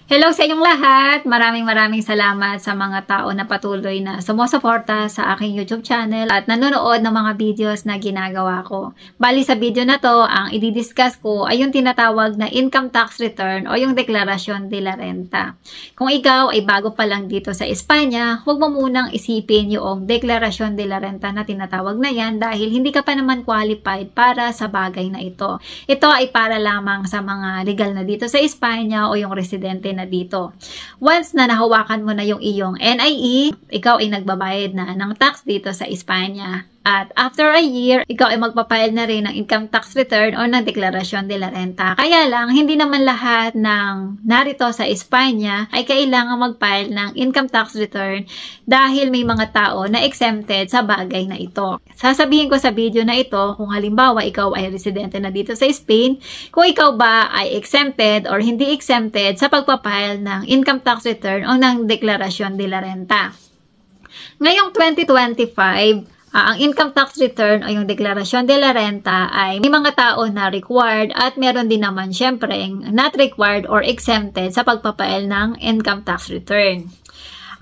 Hello sa inyong lahat! Maraming salamat sa mga tao na patuloy na sumusuporta sa aking YouTube channel at nanonood ng mga videos na ginagawa ko. Bali sa video na to, ang i-discuss ko ay yung tinatawag na income tax return o yung deklarasyon de la renta. Kung ikaw ay bago pa lang dito sa Espanya, huwag mo munang isipin yung deklarasyon de la renta na tinatawag na yan dahil hindi ka pa naman qualified para sa bagay na ito. Ito ay para lamang sa mga legal na dito sa Espanya o yung residente na dito. Once na nahawakan mo na yung iyong NIE, ikaw ay nagbabayad na ng tax dito sa Espanya. At after a year, ikaw ay magpapile na rin ng income tax return o ng deklarasyon de la renta. Kaya lang, hindi naman lahat ng narito sa Espanya ay kailangan mag-file ng income tax return dahil may mga tao na exempted sa bagay na ito. Sasabihin ko sa video na ito kung halimbawa ikaw ay residente na dito sa Spain, kung ikaw ba ay exempted or hindi exempted sa pagpapile ng income tax return o ng deklarasyon de la renta. Ngayong 2025, ang income tax return o yung deklarasyon de la renta ay may mga tao na required at meron din naman syempre not required or exempted sa pagpapail ng income tax return.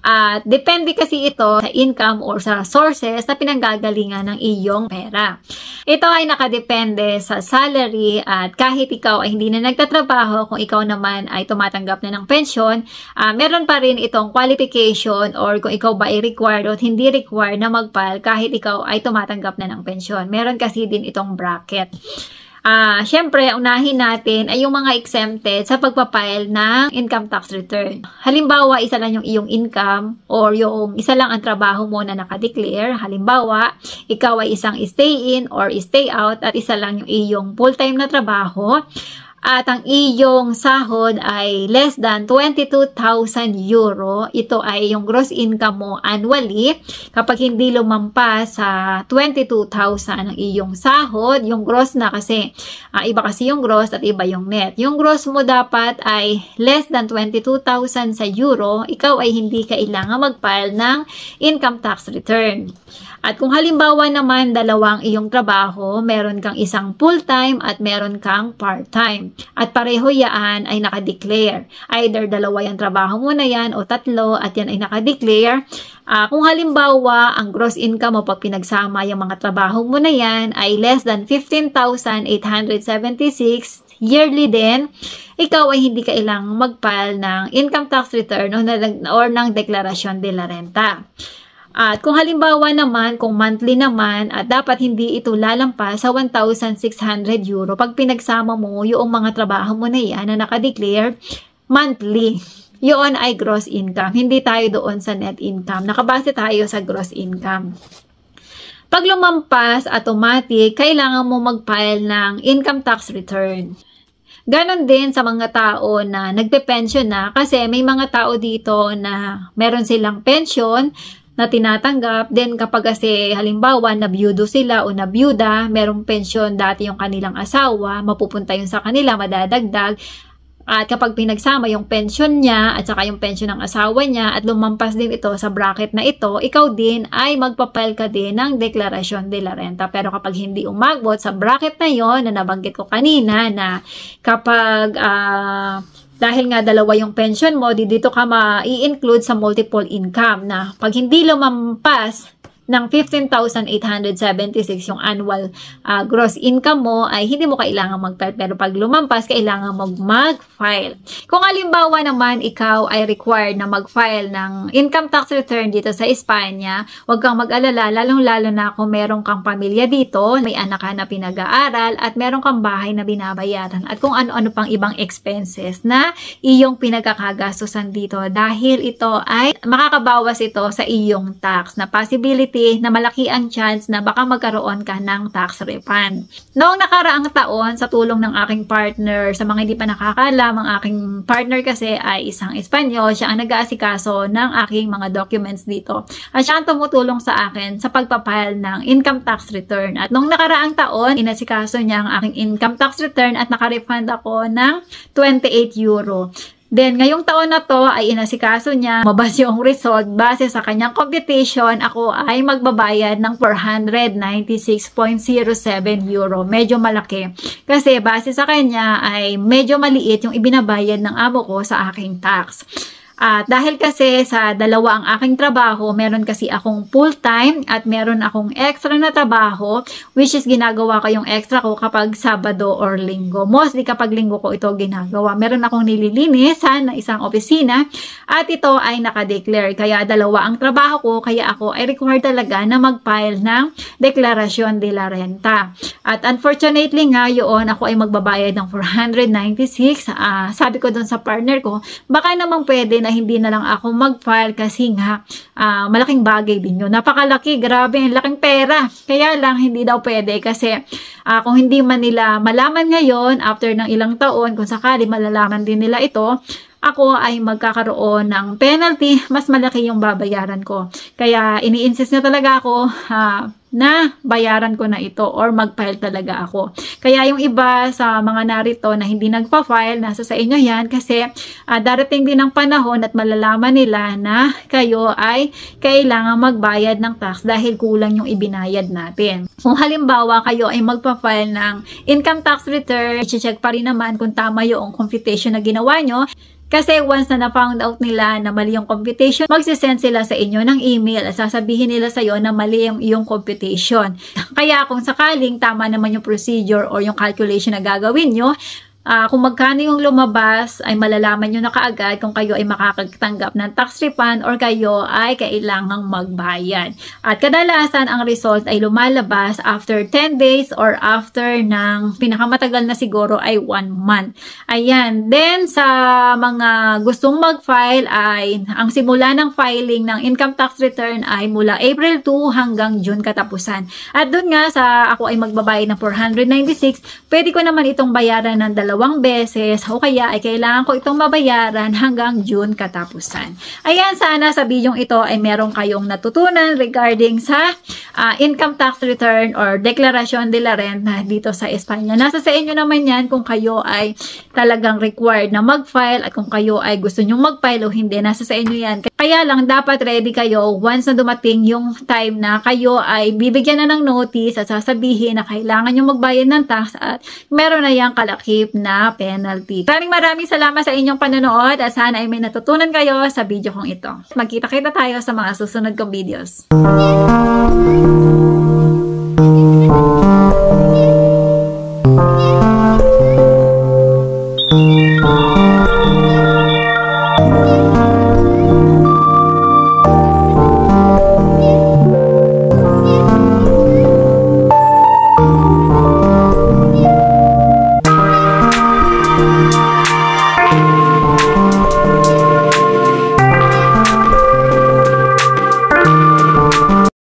At depende kasi ito sa income or sa sources na pinanggagalingan ng iyong pera. Ito ay nakadepende sa salary at kahit ikaw ay hindi na nagtatrabaho, kung ikaw naman ay tumatanggap na ng pensyon, meron pa rin itong qualification or kung ikaw ba ay required o hindi required na mag-file kahit ikaw ay tumatanggap na ng pensyon. Meron kasi din itong bracket. Siyempre, unahin natin ay yung mga exempted sa pagpapile ng income tax return. Halimbawa, isa lang yung iyong income or yung isa lang ang trabaho mo na nakadeclare. Halimbawa, ikaw ay isang stay-in or stay-out at isa lang yung iyong full-time na trabaho. At ang iyong sahod ay less than 22,000 euro. Ito ay yung gross income mo annually. Kapag hindi lumampas sa 22,000 ang iyong sahod, yung gross na kasi, iba kasi yung gross at iba yung net. Yung gross mo dapat ay less than 22,000 sa euro, ikaw ay hindi kailangan mag-file ng income tax return. At kung halimbawa naman dalawang iyong trabaho, meron kang isang full-time at meron kang part-time. At pareho yan ay nakadeclare. Either dalawa yung trabaho mo na yan o tatlo at yan ay nakadeclare. Kung halimbawa ang gross income mo pag pinagsama yung mga trabaho mo na yan ay less than 15,876 yearly din, ikaw ay hindi kailangang mag-file ng income tax return or ng deklarasyon de la renta. At kung halimbawa naman, kung monthly naman, at dapat hindi ito lalampas sa 1,600 euro pag pinagsama mo yung mga trabaho mo na yan na nakadeclare monthly. Yun ay gross income. Hindi tayo doon sa net income. Nakabase tayo sa gross income. Pag lumampas, automatic, kailangan mo mag-file ng income tax return. Ganon din sa mga tao na nagpe-pension na kasi may mga tao dito na meron silang pension na tinatanggap. Then kapag kasi halimbawa nabiyudo sila o nabiyuda, merong pensyon dati yung kanilang asawa, mapupunta yun sa kanila, madadagdag. At kapag pinagsama yung pensyon niya at saka yung pensyon ng asawa niya at lumampas din ito sa bracket na ito, ikaw din ay magpapile ka din ng deklarasyon de la renta. Pero kapag hindi umagbot sa bracket na yon na nabanggit ko kanina na kapag dahil nga dalawa yung pension mo, dito ka ma-i-include sa multiple income na pag hindi lumampas ng 15,876 yung annual gross income mo ay hindi mo kailangan mag-file. Pero pag lumampas, kailangan mag-file. Kung halimbawa naman ikaw ay required na mag-file ng income tax return dito sa Espanya, huwag kang mag-alala, lalong-lalo na kung meron kang pamilya dito, may anak ka na pinag-aaral at meron kang bahay na binabayaran at kung ano-ano pang ibang expenses na iyong pinagkakagastusan dito dahil ito ay makakabawas ito sa iyong tax na possibility na malaki ang chance na baka magkaroon ka ng tax refund. Noong nakaraang taon, sa tulong ng aking partner, sa mga hindi pa nakakalam, ang aking partner kasi ay isang Espanyol, siya ang nag-aasikaso ng aking mga documents dito. At siya ang tumutulong sa akin sa pagpapile ng income tax return. At noong nakaraang taon, inasikaso niya ang aking income tax return at nakarefund ako ng 28 euro. Then, ngayong taon na to ay inasikaso niya mabas yung result base sa kanyang computation. Ako ay magbabayad ng 496.07 euro. Medyo malaki. Kasi base sa kanya ay medyo maliit yung ibinabayad ng amo ko sa aking tax. At dahil kasi sa dalawa ang aking trabaho, meron kasi akong full-time at meron akong extra na trabaho, which is ginagawa ko yung extra ko kapag Sabado or Linggo. Mostly kapag Linggo ko ito ginagawa. Meron akong nililinisan na isang opisina at ito ay nakadeclare. Kaya dalawa ang trabaho ko, kaya ako ay required talaga na mag-file ng deklarasyon de la renta. At unfortunately nga, yun ako ay magbabayad ng 496. Sabi ko dun sa partner ko, baka naman pwede na hindi na lang ako mag-file kasi nga malaking bagay din yun. Napakalaki, grabe, ang laking pera. Kaya lang hindi daw pwede kasi kung hindi man nila malaman ngayon, after ng ilang taon, kung sakali malalaman din nila ito, ako ay magkakaroon ng penalty, mas malaki yung babayaran ko. Kaya ini-insist na talaga ako na bayaran ko na ito or mag-file talaga ako. Kaya yung iba sa mga narito na hindi nagpa-file, nasa sa inyo yan kasi darating din ang panahon at malalaman nila na kayo ay kailangan magbayad ng tax dahil kulang yung ibinayad natin. Kung halimbawa kayo ay magpa-file ng income tax return, i-check pa rin naman kung tama yung computation na ginawa nyo. Kasi once na na-found out nila na mali yung computation, magsisend sila sa inyo ng email at sasabihin nila sa iyo na mali yung iyong computation. Kaya kung sakaling tama naman yung procedure or yung calculation na gagawin nyo, kung magkano yung lumabas ay malalaman nyo na kaagad kung kayo ay makakatanggap ng tax refund or kayo ay kailangang magbayad. At kadalasan ang result ay lumalabas after 10 days or after ng pinakamatagal na siguro ay 1 month. Ayan. Then sa mga gustong mag-file ay ang simula ng filing ng income tax return ay mula April 2 hanggang June katapusan. At dun nga sa ako ay magbabayad ng 496, pwede ko naman itong bayaran ng 2 beses o kaya ay kailangan ko itong mabayaran hanggang June katapusan. Ayan, sana sa bidyong ito ay meron kayong natutunan regarding sa income tax return or deklarasyon de la renta dito sa Espanya. Nasa sa inyo naman yan kung kayo ay talagang required na mag-file at kung kayo ay gusto nyong mag-file o hindi. Nasa sa inyo yan. Kaya lang dapat ready kayo once na dumating yung time na kayo ay bibigyan na ng notice at sasabihin na kailangan nyong magbayad ng tax at meron na yung kalakip na penalty. Maraming salamat sa inyong panonood at sana ay may natutunan kayo sa video kong ito. Magkita-kita tayo sa mga susunod kong videos.